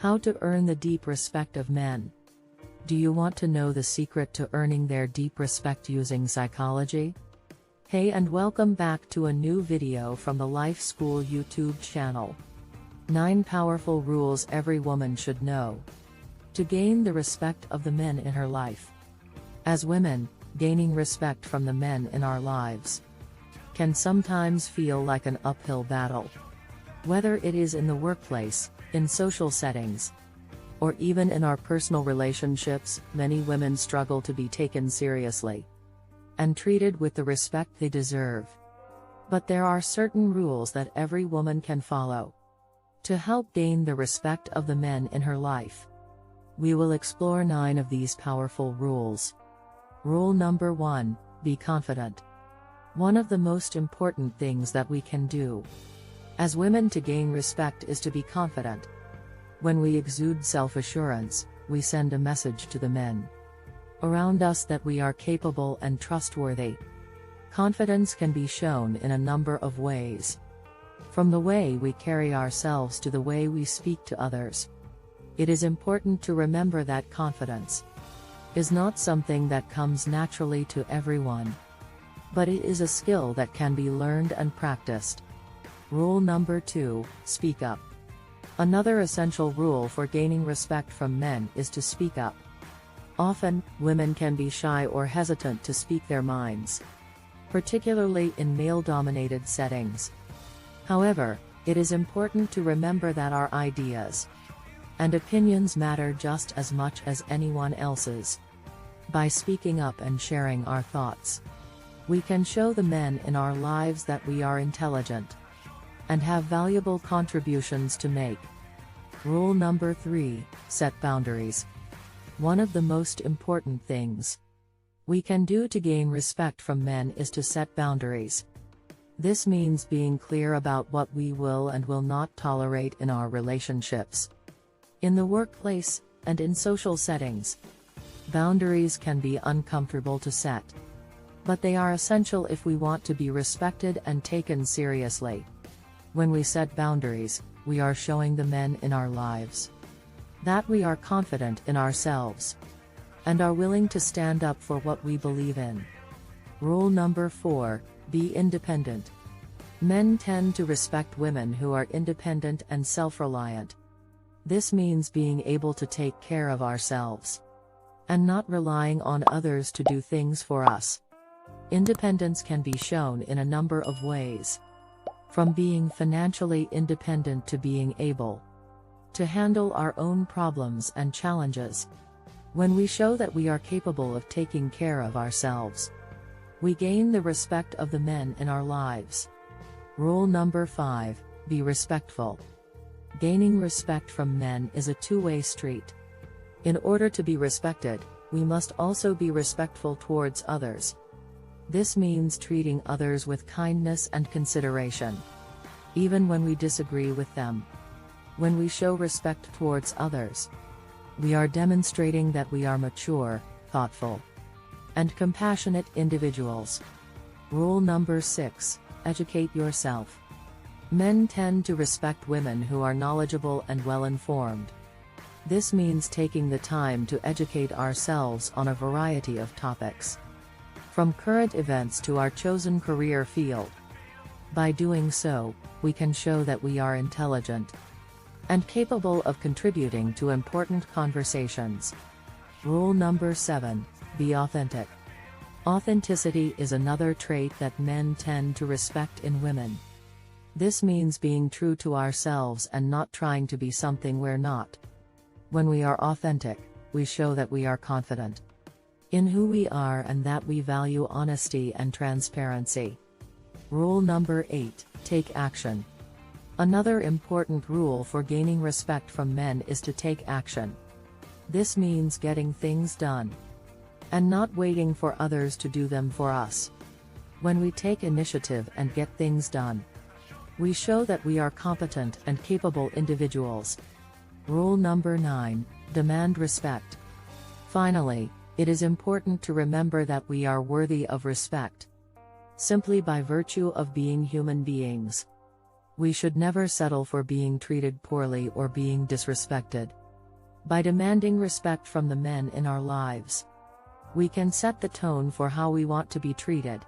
How to earn the deep respect of men. Do you want to know the secret to earning their deep respect using psychology? Hey, and welcome back to a new video from the Life School YouTube channel. 9 powerful rules every woman should know to gain the respect of the men in her life. As women, gaining respect from the men in our lives can sometimes feel like an uphill battle. Whether it is in the workplace, in social settings, or even in our personal relationships, many women struggle to be taken seriously and treated with the respect they deserve. But there are certain rules that every woman can follow to help gain the respect of the men in her life. We will explore 9 of these powerful rules. Rule number 1: be confident. One of the most important things that we can do as women to gain respect is to be confident. When we exude self-assurance, we send a message to the men around us that we are capable and trustworthy. Confidence can be shown in a number of ways. From the way we carry ourselves to the way we speak to others. It is important to remember that confidence is not something that comes naturally to everyone, but it is a skill that can be learned and practiced. Rule number 2: speak up. Another essential rule for gaining respect from men is to speak up. Often, women can be shy or hesitant to speak their minds, particularly in male-dominated settings. However, it is important to remember that our ideas and opinions matter just as much as anyone else's. By speaking up and sharing our thoughts, we can show the men in our lives that we are intelligent and have valuable contributions to make. Rule number 3: set boundaries. One of the most important things we can do to gain respect from men is to set boundaries. This means being clear about what we will and will not tolerate in our relationships, in the workplace, and in social settings. Boundaries can be uncomfortable to set, but they are essential if we want to be respected and taken seriously. When we set boundaries, we are showing the men in our lives that we are confident in ourselves and are willing to stand up for what we believe in. Rule number 4: be independent. Men tend to respect women who are independent and self-reliant. This means being able to take care of ourselves and not relying on others to do things for us. Independence can be shown in a number of ways. From being financially independent to being able to handle our own problems and challenges. When we show that we are capable of taking care of ourselves, we gain the respect of the men in our lives. Rule number 5: be respectful. Gaining respect from men is a two-way street. In order to be respected, we must also be respectful towards others. This means treating others with kindness and consideration, even when we disagree with them. When we show respect towards others, we are demonstrating that we are mature, thoughtful, and compassionate individuals. Rule number 6: educate yourself. Men tend to respect women who are knowledgeable and well-informed. This means taking the time to educate ourselves on a variety of topics, from current events to our chosen career field. By doing so, we can show that we are intelligent and capable of contributing to important conversations. Rule number 7: be authentic. Authenticity is another trait that men tend to respect in women. This means being true to ourselves and not trying to be something we're not. When we are authentic, we show that we are confident in who we are and that we value honesty and transparency. Rule number 8: take action. Another important rule for gaining respect from men is to take action. This means getting things done and not waiting for others to do them for us. When we take initiative and get things done, we show that we are competent and capable individuals. Rule number 9: demand respect. Finally, it is important to remember that we are worthy of respect simply by virtue of being human beings. We should never settle for being treated poorly or being disrespected. By demanding respect from the men in our lives, we can set the tone for how we want to be treated,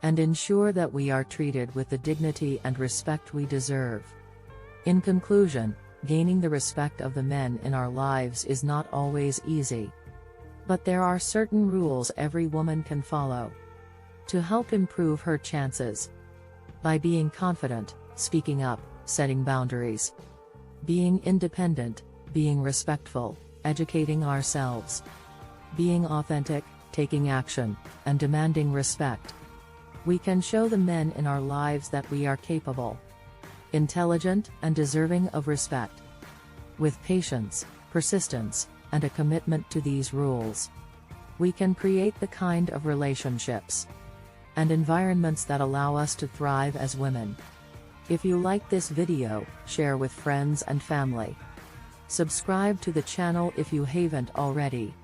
and ensure that we are treated with the dignity and respect we deserve. In conclusion, gaining the respect of the men in our lives is not always easy. But there are certain rules every woman can follow to help improve her chances. By being confident, speaking up, setting boundaries, being independent, being respectful, educating ourselves, being authentic, taking action, and demanding respect, we can show the men in our lives that we are capable, intelligent, and deserving of respect. With patience, persistence, and a commitment to these rules, we can create the kind of relationships and environments that allow us to thrive as women. If you like this video, share with friends and family. Subscribe to the channel if you haven't already.